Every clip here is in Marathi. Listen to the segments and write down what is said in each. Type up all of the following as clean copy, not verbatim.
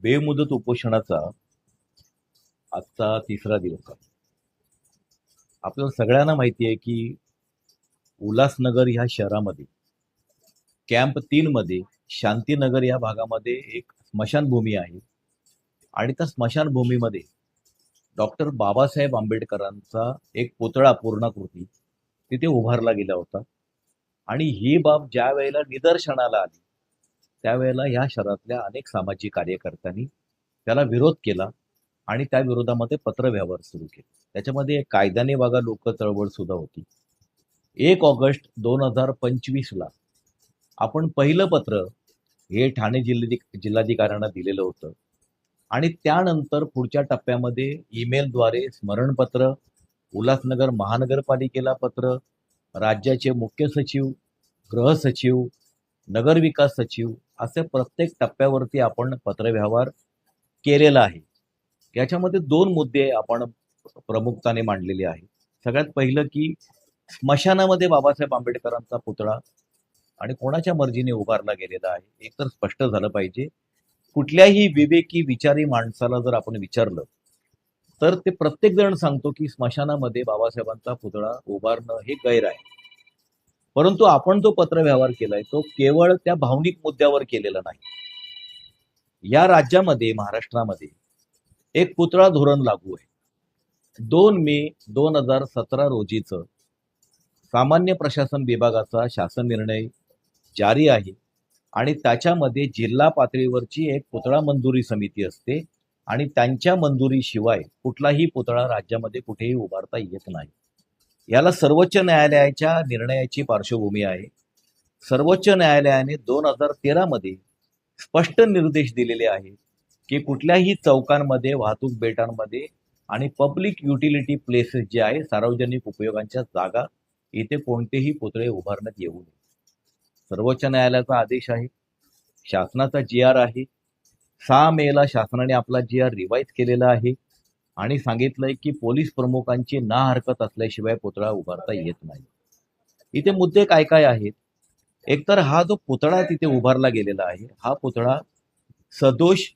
बेमुदत उपोषणाचा आजचा तिसरा दिवस आहे. आपल्याला सगळ्यांना माहिती आहे की उल्हासनगर ह्या शहरामध्ये कॅम्प 3 मध्ये शांतीनगर या भागामध्ये एक स्मशानभूमी आहे आणि त्या स्मशानभूमीमध्ये डॉक्टर बाबासाहेब आंबेडकरांचा एक पुतळा पूर्णाकृती तिथे उभारला गेला होता. आणि ही बाब ज्या वेळेला निदर्शनाला आली त्यावेळेला या शहरातल्या अनेक सामाजिक कार्यकर्त्यांनी त्याला विरोध केला आणि त्या विरोधामध्ये पत्रव्यवहार सुरू केला. त्याच्यामध्ये एक कायद्याने वागा लोक चळवळ सुद्धा होती. 1 ऑगस्ट 2025ला आपण पहिलं पत्र हे ठाणे जिल्हाधिकाऱ्यांना दिलेलं होतं आणि त्यानंतर पुढच्या टप्प्यामध्ये ईमेलद्वारे स्मरणपत्र, उल्हासनगर महानगरपालिकेला पत्र, राज्याचे मुख्य सचिव, गृहसचिव, नगरविकास सचिव असे प्रत्येक टप्प्यावरती आपण पत्रव्यवहार केलेला आहे. याच्यामध्ये 2 मुद्दे आपण प्रमुखताने मांडलेले आहेत. सगळ्यात पहिलं की स्मशानामध्ये बाबासाहेब आंबेडकरांचा पुतळा आणि कोणाच्या मर्जीने उभारला गेलेला आहे एक तर स्पष्ट झालं पाहिजे. कुठल्याही विवेकी विचारी माणसाला जर आपण विचारलं तर ते प्रत्येक जण सांगतो की स्मशानामध्ये बाबासाहेबांचा पुतळा उभारणं हे गैर आहे. परंतु आपण जो पत्रव्यवहार केलाय तो केवळ त्या भावनिक मुद्द्यावर केलेला नाही. या राज्यामध्ये महाराष्ट्रामध्ये एक पुतळा धोरण लागू आहे. 2 मे 2017 रोजीचं सामान्य प्रशासन विभागाचा शासन निर्णय जारी आहे आणि त्याच्यामध्ये जिल्हा पातळीवरची एक पुतळा मंजुरी समिती असते आणि त्यांच्या मंजुरीशिवाय कुठलाही पुतळा राज्यामध्ये कुठेही उभारता येत नाही. याला सर्वोच्च न्यायालयाच्या निर्णयाची पार्श्वभूमी आहे. सर्वोच्च न्यायालयाने 2013 मध्ये स्पष्ट निर्देश दिलेले आहेत की कुठल्याही चौकांमध्ये, वाहतूक बेटांमध्ये आणि पब्लिक युटिलिटी प्लेसेस जे आहे, सार्वजनिक उपयोगांच्या जागा, इथे कोणतेही पुतळे उभारण्यात येऊ नये. सर्वोच्च न्यायालयाचा आदेश आहे, शासनाचा GR आहे. 6 मेला शासनाने आपला GR रिवाईज केलेला आहे आणि सांगितलंय की पोलीस प्रमुखांची ना हरकत असल्याशिवाय पुतळा उभारता येत नाही. इथे मुद्दे काय काय आहेत? एकतर हा जो पुतळा तिथे उभारला गेलेला आहे हा पुतळा सदोष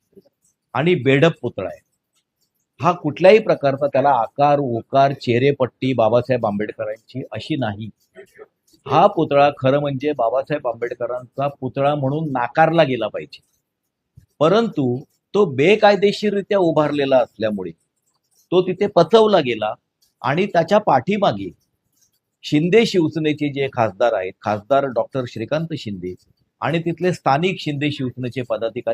आणि बेढप पुतळा आहे. हा कुठल्याही प्रकारचा त्याला आकार, उकार, चेहरेपट्टी बाबासाहेब आंबेडकरांची अशी नाही. हा पुतळा खरं म्हणजे बाबासाहेब आंबेडकरांचा पुतळा म्हणून नाकारला गेला पाहिजे. परंतु तो बेकायदेशीररित्या उभारलेला असल्यामुळे तो तिथे पचवला गेला आणि त्याच्या पाठीमागे शिंदे शिवसेनेचे जे खासदार आहेत, खासदार डॉक्टर श्रीकांत शिंदे आणि तिथले स्थानिक शिंदे शिवसेनेचे पदाधिकारी